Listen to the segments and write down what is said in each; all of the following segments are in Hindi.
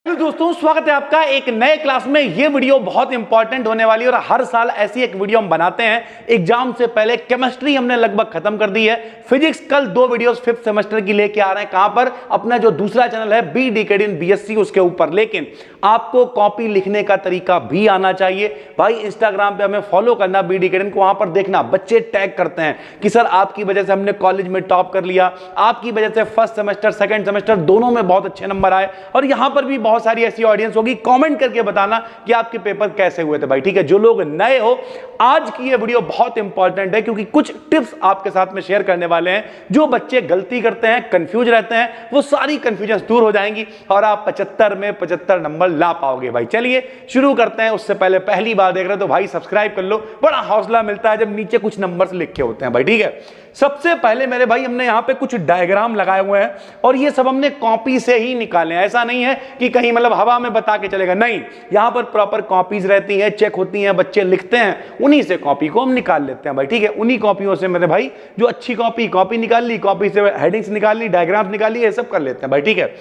तो दोस्तों स्वागत है आपका एक नए क्लास में। ये वीडियो बहुत इंपॉर्टेंट होने वाली है और हर साल ऐसी एक वीडियो हम बनाते हैं एग्जाम से पहले। केमिस्ट्री हमने लगभग खत्म कर दी है, फिजिक्स कल 2 वीडियोस 5th सेमेस्टर की लेके आ रहे हैं। कहां पर? अपना जो दूसरा चैनल है बी डीकेडी इन बीएससी उसके ऊपर। लेकिन आपको कॉपी लिखने का तरीका भी आना चाहिए भाई। इंस्टाग्राम पे हमें फॉलो करना बी डीकेडी को, वहां पर देखना बच्चे टैग करते हैं कि सर आपकी वजह से हमने कॉलेज में टॉप कर लिया, आपकी वजह से फर्स्ट सेमेस्टर सेकंड सेमेस्टर दोनों में बहुत अच्छे नंबर आए। और यहां पर भी बहुत सारी ऐसी ऑडियंस होगी, कमेंट करके बताना कि आपके पेपर कैसे हुए थे भाई। ठीक है, जो लोग नए हो आज की ये वीडियो बहुत इंपॉर्टेंट है क्योंकि कुछ टिप्स आपके साथ में शेयर करने वाले हैं। जो बच्चे गलती करते हैं, कंफ्यूज रहते हैं, वो सारी कंफ्यूजन दूर हो जाएंगी और आप 75 में 75 नंबर ला पाओगे भाई। चलिए शुरू करते हैं। उससे पहले पहली बार देख रहे हो तो भाई सब्सक्राइब कर लो। बड़ा हौसला मिलता है जब नीचे कुछ नंबर्स लिखे होते हैं भाई। ठीक है, सबसे पहले मेरे भाई हमने यहां पे कुछ डायग्राम लगाए हुए हैं और ये सब हमने कॉपी से ही निकाले हैं। ऐसा नहीं है कि कहीं मतलब हवा में बता के चलेगा, नहीं, यहां पर प्रॉपर कॉपीज रहती हैं, चेक होती हैं, बच्चे लिखते हैं, उन्हीं से कॉपी को हम निकाल लेते हैं भाई। ठीक है, उन्हीं कॉपियों से मेरे भाई जो अच्छी कॉपी निकाल ली, कॉपी से हेडिंग्स निकाल ली, डायग्राम्स निकाल ली, ये सब कर लेते हैं भाई। ठीक है,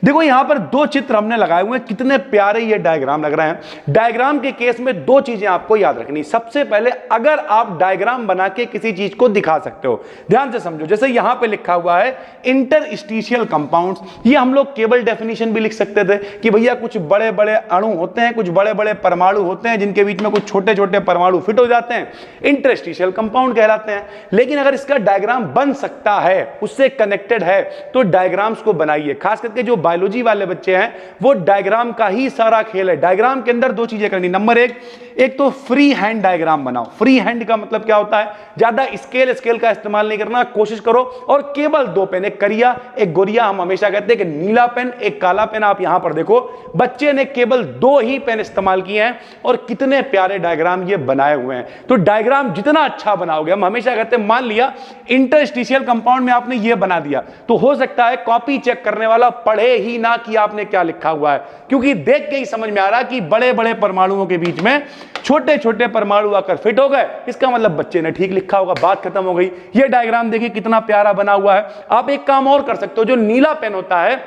देखो यहां पर 2 चित्र हमने लगाए हुए हैं, कितने प्यारे ये डायग्राम लग रहे हैं। डायग्राम के केस में 2 चीजें आपको याद रखनी। सबसे पहले अगर आप डायग्राम बना के किसी चीज को दिखा सकते हो, ध्यान से समझो। जैसे यहां पे लिखा हुआ है इंटरस्टिशियल कंपाउंड्स, ये हम लोग केवल डेफिनेशन भी लिख सकते थे कि भैया कुछ बड़े बड़े अणु होते हैं, कुछ बड़े बड़े परमाणु होते हैं जिनके बीच में कुछ छोटे छोटे परमाणु फिट हो जाते हैं, इंटरस्टिशियल कंपाउंड कहलाते हैं। लेकिन अगर इसका डायग्राम बन सकता है, उससे कनेक्टेड है, तो डायग्राम्स को बनाइए। खास करके जो बायोलॉजी वाले बच्चे हैं वो डायग्राम का ही सारा खेल है। डायग्राम के अंदर 2 चीजें करनी। नंबर एक तो फ्री हैंड डायग्राम बनाओ। फ्री हैंड का मतलब क्या होता है? ज्यादा स्केल का इस्तेमाल नहीं करना, कोशिश करो। और केवल 2 पेन, एक करिया एक गोरिया, हम हमेशा कहते हैं कि नीला पेन एक काला पेन। आप यहां पर देखो बच्चे ने केवल 2 ही पेन इस्तेमाल किए हैं और कितने प्यारे डायग्राम ये बनाए हुए हैं। तो डायग्राम जितना अच्छा बनाओगे, हम हमेशा कहते हैं, मान लिया इंटरस्टिशियल कंपाउंड में आपने ये बना दिया तो हो सकता है कॉपी चेक करने वाला पढ़े ही ना कि आपने क्या लिखा हुआ है, क्योंकि देख के ही समझ में आ रहा कि बड़े बड़े परमाणुओं के बीच में छोटे छोटे परमाणु आकर फिट हो गए, इसका मतलब बच्चे ने ठीक लिखा होगा, बात खत्म हो गई। ये डायग्राम देखिए कितना प्यारा बना हुआ है। आप एक काम और कर सकते हो, जो नीला पेन होता है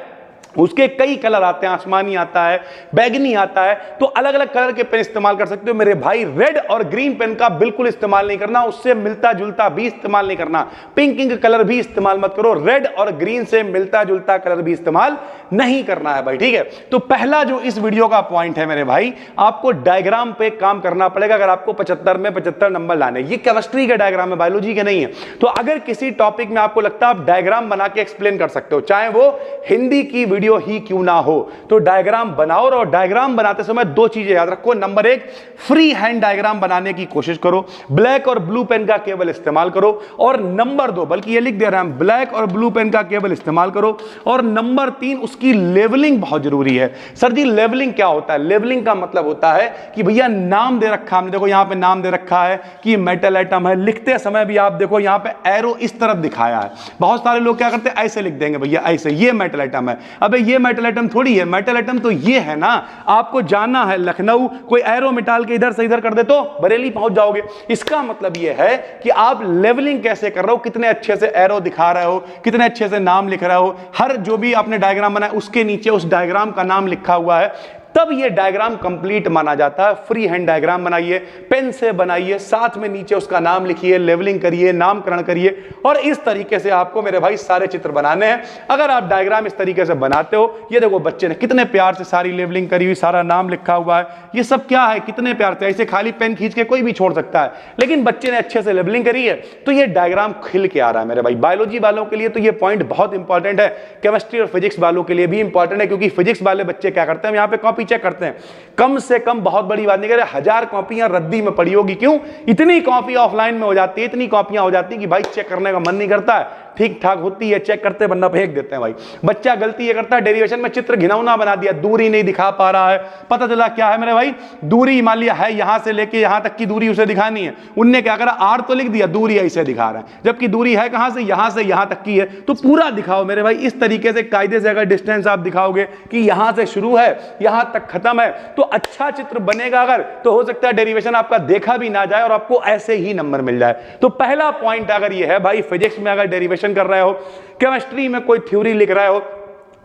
उसके कई कलर आते हैं, आसमानी आता है, बैगनी आता है, तो अलग अलग कलर के पेन इस्तेमाल कर सकते हो मेरे भाई। रेड और ग्रीन पेन का बिल्कुल इस्तेमाल नहीं करना, उससे मिलता जुलता भी इस्तेमाल नहीं करना। पिंक कलर भी इस्तेमाल मत करो, रेड और ग्रीन से मिलता जुलता कलर भी इस्तेमाल नहीं करना है भाई। ठीक है, तो पहला जो इस वीडियो का पॉइंट है मेरे भाई, आपको डायग्राम पे काम करना पड़ेगा अगर आपको 75 में 75 नंबर लाने। ये केमिस्ट्री के डायग्राम है, बायोलॉजी के नहीं है। तो अगर किसी टॉपिक में आपको लगता है आप डायग्राम बना के एक्सप्लेन कर सकते हो, चाहे वो हिंदी की वीडियो ही क्यों ना हो, तो डायग्राम बनाओ। और डायग्राम बनाते समय 2 चीजें याद रखो। नंबर 1, फ्री हैंड डायग्राम बनाने की कोशिश करो, ब्लैक और ब्लू पेन का केवल इस्तेमाल करो। और नंबर 2, बल्कि ये लिख दे रहा है, ब्लैक और ब्लू पेन का केवल इस्तेमाल करो। और नंबर 3, उसकी लेवलिंग बहुत जरूरी है। सर जी लेवलिंग क्या होता है? लेवलिंग का मतलब होता है कि भैया नाम दे रखा, हमने देखो यहां पे नाम दे रखा है कि मेटल एटम है, लिखते समय भी आप देखो यहां पे एरो इस तरफ दिखाया है। बहुत सारे लोग क्या करते हैं, ऐसे लिख देंगे भैया, ऐसे, ये मेटल एटम है। अबे ये मेटल एटम थोड़ी है, मेटल एटम तो ये है ना। आपको जाना है लखनऊ, कोई एरो मिटाल के इधर से इधर कर दे तो बरेली पहुंच जाओगे। इसका मतलब ये है कि आप लेवलिंग कैसे कर रहे हो, कितने अच्छे से एरो दिखा रहे हो, कितने अच्छे से नाम लिख रहे हो। हर जो भी आपने डायग्राम बनाया उसके नीचे उस डायग्राम का नाम लिखा हुआ है, तब ये डायग्राम कंप्लीट माना जाता है। फ्री हैंड डायग्राम बनाइए, पेन से बनाइए, साथ में नीचे उसका नाम लिखिए, लेवलिंग करिए, नामकरण करिए। और इस तरीके से आपको मेरे भाई सारे चित्र बनाने हैं। अगर आप डायग्राम इस तरीके से बनाते हो, ये देखो बच्चे ने कितने प्यार से सारी लेवलिंग करी हुई, सारा नाम लिखा हुआ है, ये सब क्या है, कितने प्यार से। ऐसे खाली पेन खींच के कोई भी छोड़ सकता है, लेकिन बच्चे ने अच्छे से लेवलिंग करी है तो ये डायग्राम खिल के आ रहा है मेरे भाई। बायोलॉजी वालों के लिए तो ये पॉइंट बहुत इंपॉर्टेंट है, केमिस्ट्री और फिजिक्स वालों के लिए भी इंपॉर्टेंट है, क्योंकि फिजिक्स वाले बच्चे क्या करते हैं, यहाँ पे कॉपी चेक करते हैं। कम से कम, बहुत बड़ी बात नहीं कर रहे, 1000 कॉपियां रद्दी में पड़ी होगी। क्यों? इतनी कॉपी ऑफलाइन में हो जाती है, इतनी कॉपियां हो जाती है कि भाई चेक करने का मन नहीं करता है। ठीक ठाक होती है, चेक करते वरना फेंक देते हैं भाई। बच्चा गलती ये करता है, डेरिवेशन में चित्र घिनौना बना दिया, दूरी नहीं दिखा पा रहा है। पता चला क्या है मेरे भाई, दूरी मान लिया है यहां से लेके यहां तक की दूरी उसे दिखानी है, उनने क्या करा, आर तो लिख दिया, दूरी ऐसे दिखा रहा है, जबकि दूरी है कहां से यहां तक की है। तो पूरा दिखाओ मेरे भाई इस तरीके से, कायदे से। अगर डिस्टेंस आप दिखाओगे कि यहां से शुरू है यहां तक खत्म है, तो अच्छा चित्र बनेगा। अगर तो हो सकता है डेरिवेशन आपका देखा भी ना जाए और आपको ऐसे ही नंबर मिल जाए। तो पहला पॉइंट अगर ये है भाई, फिजिक्स में अगर डेरिवेशन कर रहे हो, केमिस्ट्री में कोई थ्योरी लिख रहे हो,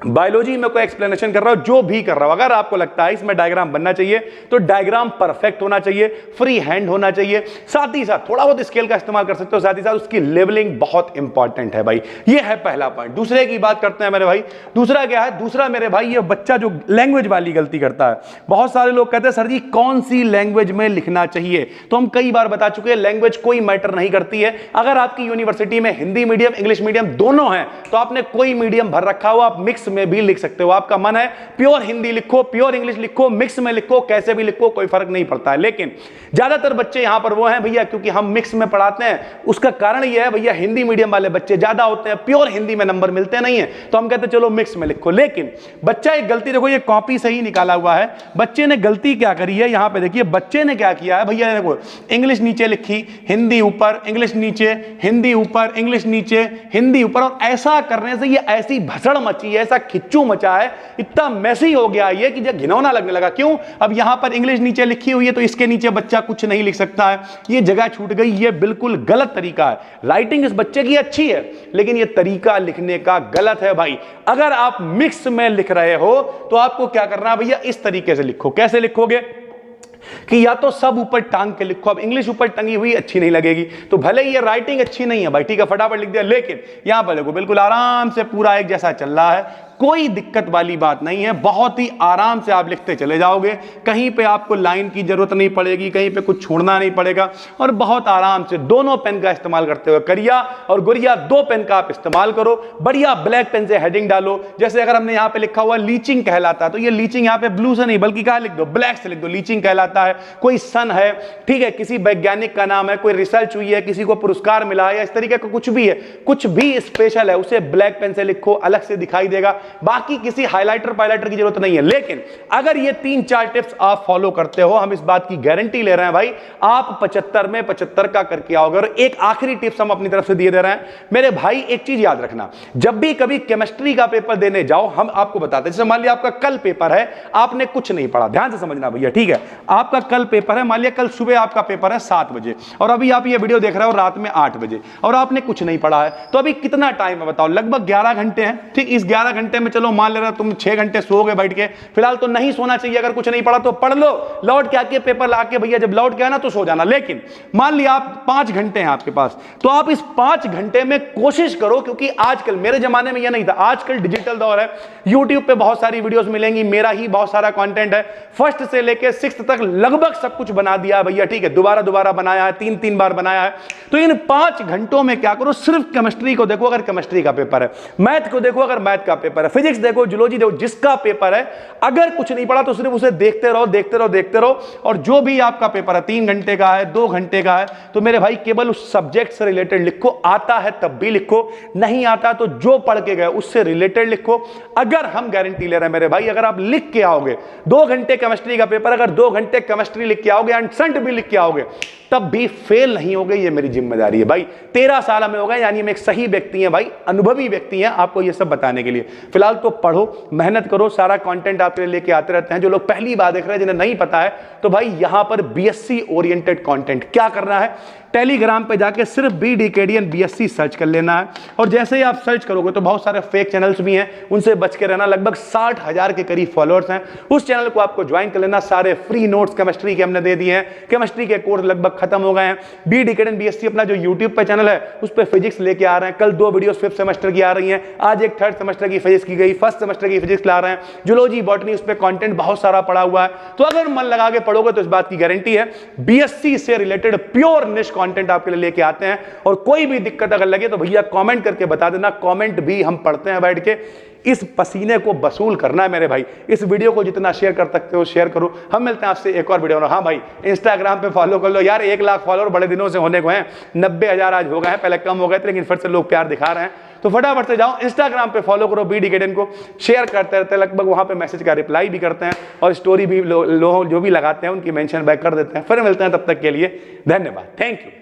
बायोलॉजी में कोई एक्सप्लेनेशन कर रहा हूं, जो भी कर रहा हूं, अगर आपको लगता है इसमें डायग्राम बनना चाहिए तो डायग्राम परफेक्ट होना चाहिए, फ्री हैंड होना चाहिए, साथ ही साथ थोड़ा बहुत स्केल का इस्तेमाल कर सकते हो, साथ ही साथ उसकी लेवलिंग बहुत इंपॉर्टेंट है भाई। ये है पहला पॉइंट। दूसरे की बात करते हैं मेरे भाई। दूसरा क्या है? दूसरा मेरे भाई, ये बच्चा जो लैंग्वेज वाली गलती करता है। बहुत सारे लोग कहते हैं सर जी कौन सी लैंग्वेज में लिखना चाहिए, तो हम कई बार बता चुके हैं लैंग्वेज कोई मैटर नहीं करती है। अगर आपकी यूनिवर्सिटी में हिंदी मीडियम इंग्लिश मीडियम दोनों है तो आपने कोई मीडियम भर रखा हो, आप मिक्स में भी लिख सकते हो। आपका मन है प्योर हिंदी लिखो, प्योर इंग्लिश लिखो, मिक्स में लिखो, कैसे भी लिखो, कोई फर्क नहीं पड़ता है। लेकिन ज्यादातर बच्चे यहां पर वो हैं भैया, क्योंकि हम मिक्स में पढ़ाते हैं, उसका कारण यह है भैया हिंदी मीडियम वाले बच्चे ज्यादा होते हैं, प्योर हिंदी में नंबर मिलते नहीं है, तो हम कहते हैं चलो मिक्स में लिखो। लेकिन बच्चा एक गलती, देखो ये कॉपी से ही निकाला हुआ है, बच्चे ने गलती क्या करी है, यहां पे देखिए बच्चे ने क्या किया है भैया, देखो इंग्लिश नीचे लिखी, हिंदी ऊपर, इंग्लिश नीचे, हिंदी ऊपर, इंग्लिश नीचे, हिंदी ऊपर, और ऐसा करने से ये ऐसी भसड़ मची है, ऐसा खिच्चू मचा है, इतना मैसी हो गया ये कि जब घिनौना लगने लगा। क्यों? अब यहां पर इंग्लिश नीचे लिखी हुई है तो इसके नीचे बच्चा कुछ नहीं लिख सकता है, ये जगह छूट गई। ये बिल्कुल गलत तरीका है। राइटिंग इस बच्चे की अच्छी है लेकिन ये तरीका लिखने का गलत है भाई। अगर आप मिक्स में लिख रहे हो तो आपको क्या करना है भैया, इस तरीके से लिखो। कैसे लिखोगे कि या तो सब ऊपर टांग के लिखो। अब इंग्लिश ऊपर टंगी हुई अच्छी नहीं लगेगी, तो भले ही ये राइटिंग अच्छी नहीं है भाई, ठीक है फटाफट लिख दिया, लेकिन यहां पर देखो बिल्कुल आराम से पूरा एक जैसा चल रहा है, कोई दिक्कत वाली बात नहीं है, बहुत ही आराम से आप लिखते चले जाओगे, कहीं पे आपको लाइन की जरूरत नहीं पड़ेगी, कहीं पे कुछ छोड़ना नहीं पड़ेगा, और बहुत आराम से दोनों पेन का इस्तेमाल करते हुए, करिया और गुरिया दो पेन का आप इस्तेमाल करो। बढ़िया ब्लैक पेन से हेडिंग डालो। जैसे अगर हमने यहां पे लिखा हुआ लीचिंग कहलाता है, तो ये लीचिंग यहां पे ब्लू से नहीं बल्कि क्या लिख दो, ब्लैक से लिख दो, लीचिंग कहलाता है। कोई सन है, ठीक है, किसी वैज्ञानिक का नाम है, कोई रिसर्च हुई है, किसी को पुरस्कार मिला है, या इस तरीके का कुछ भी है, कुछ भी स्पेशल है, उसे ब्लैक पेन से लिखो, अलग से दिखाई देगा। बाकी किसी हाइलाइटर पाइलाइटर की जरूरत नहीं है। लेकिन अगर ये 3-4 टिप्स आप फॉलो करते हो, हम इस बात की गारंटी ले रहे हैं भाई, आप 75 में 75 का करके आओगे। और एक आखिरी टिप्स हम अपनी तरफ से दिए दे रहे हैं मेरे भाई, एक चीज याद रखना, जब भी कभी केमिस्ट्री का पेपर देने जाओ, हम आपको बताते हैं, जैसे मान लिया आपका कल पेपर है, आपने कुछ नहीं पढ़ा, ध्यान से समझना भैया, ठीक है, आपका कल पेपर है, मान लिया कल सुबह आपका पेपर है 7 बजे, और अभी आप ये वीडियो देख रहे हो रात में 8 बजे, और आपने कुछ नहीं पढ़ा है, तो अभी कितना टाइम है बताओ? लगभग 11 घंटे हैं, ठीक। इस 11 घंटे में चलो मान ले रहा तुम 6 घंटे सोओगे बैठ के, फिलहाल तो नहीं सोना चाहिए, अगर कुछ नहीं पढ़ा तो पढ़ लो, लौट के आके पेपर ला के भैया जब लौट के आना तो सो जाना। लेकिन मान लिया आप 5 घंटे हैं आपके पास, तो आप इस 5 घंटे में कोशिश करो, क्योंकि आजकल, मेरे जमाने में यह नहीं था, आजकल डिजिटल दौर है, यूट्यूब पे बहुत सारी वीडियोस मिलेंगी, मेरा ही बहुत सारा कंटेंट है, फर्स्ट से लेके 6th तक लगभग सब कुछ बना दिया है भैया, ठीक है, दोबारा बनाया है, 3 बार बनाया है। तो इन 5 घंटों में क्या करो, सिर्फ केमिस्ट्री को देखो अगर केमिस्ट्री का पेपर है, मैथ को देखो अगर मैथ का पेपर है, फिजिक्स देखो, जूलॉजी देखो, जिसका पेपर है, अगर कुछ नहीं पढ़ा तो सिर्फ उसे देखते रहो, देखते रहो, देखते रहो। और जो भी आपका पेपर है 3 घंटे का है, 2 घंटे का है, तो मेरे भाई केवल उस सब्जेक्ट से रिलेटेड लिखो, आता है तब भी लिखो, नहीं आता तो जो पढ़ के गए उससे रिलेटेड लिखो। अगर हम गारंटी ले रहे हैं मेरे भाई, अगर आप लिख के आओगे 2 घंटे केमिस्ट्री का पेपर, अगर 2 घंटे केमिस्ट्री लिख के आओगे एंड संट भी लिख के आओगे, तब भी फेल नहीं हो गई, ये मेरी जिम्मेदारी है भाई। 13 साल में हो गए, यानी हम एक सही व्यक्ति हैं भाई, अनुभवी व्यक्ति हैं आपको ये सब बताने के लिए। फिलहाल तो पढ़ो, मेहनत करो, सारा कंटेंट आपके लिए लेके आते रहते हैं। जो लोग पहली बार देख रहे हैं, जिन्हें नहीं पता है, तो भाई यहां पर बीएससी ओरिएंटेड कंटेंट क्या करना है, टेलीग्राम पे जाके सिर्फ BDKDN BSc सर्च कर लेना है, और जैसे ही आप सर्च करोगे तो बहुत सारे फेक चैनल्स भी हैं, उनसे बच के रहना। लगभग 60,000 के करीब फॉलोअर्स हैं, उस चैनल को आपको ज्वाइन कर लेना। सारे फ्री नोट्स केमिस्ट्री के हमने दे दिए हैं, केमिस्ट्री के कोर्स लगभग खत्म हो गए हैं। BDKDN BSc अपना जो यूट्यूब पे चैनल है, उस पर फिजिक्स लेके आ रहे हैं, कल 2 वीडियोस 5th सेमेस्टर की आ रही हैं, आज एक 3rd सेमेस्टर की फिजिक्स की गई, 1st सेमेस्टर की फिजिक्स ला रहे हैं, जूलॉजी बॉटनी, उस पर कंटेंट बहुत सारा पड़ा हुआ है। तो अगर मन लगा के पढ़ोगे तो इस बात की गारंटी है BSc से रिलेटेड प्योर निश कंटेंट आपके लिए लेके आते हैं। और कोई भी दिक्कत अगर लगे तो भैया कमेंट करके बता देना, कमेंट भी हम पढ़ते हैं बैठ के। इस पसीने को वसूल करना है मेरे भाई। इस वीडियो को जितना शेयर कर सकते हो शेयर करो। हम मिलते हैं आपसे एक और वीडियो में। हाँ भाई, इंस्टाग्राम पे फॉलो कर लो यार, 1 लाख फॉलोअर बड़े दिनों से होने को हैं, 90,000 आज हो गए हैं, पहले कम हो गए थे लेकिन फिर से लोग प्यार दिखा रहे हैं। तो फटाफट से जाओ इंस्टाग्राम पे फॉलो करो, BDKDN को शेयर करते रहते हैं, लगभग वहां पे मैसेज का रिप्लाई भी करते हैं, और स्टोरी भी लोग जो भी लगाते हैं उनकी मेंशन बैक कर देते हैं। फिर मिलते हैं, तब तक के लिए धन्यवाद, थैंक यू।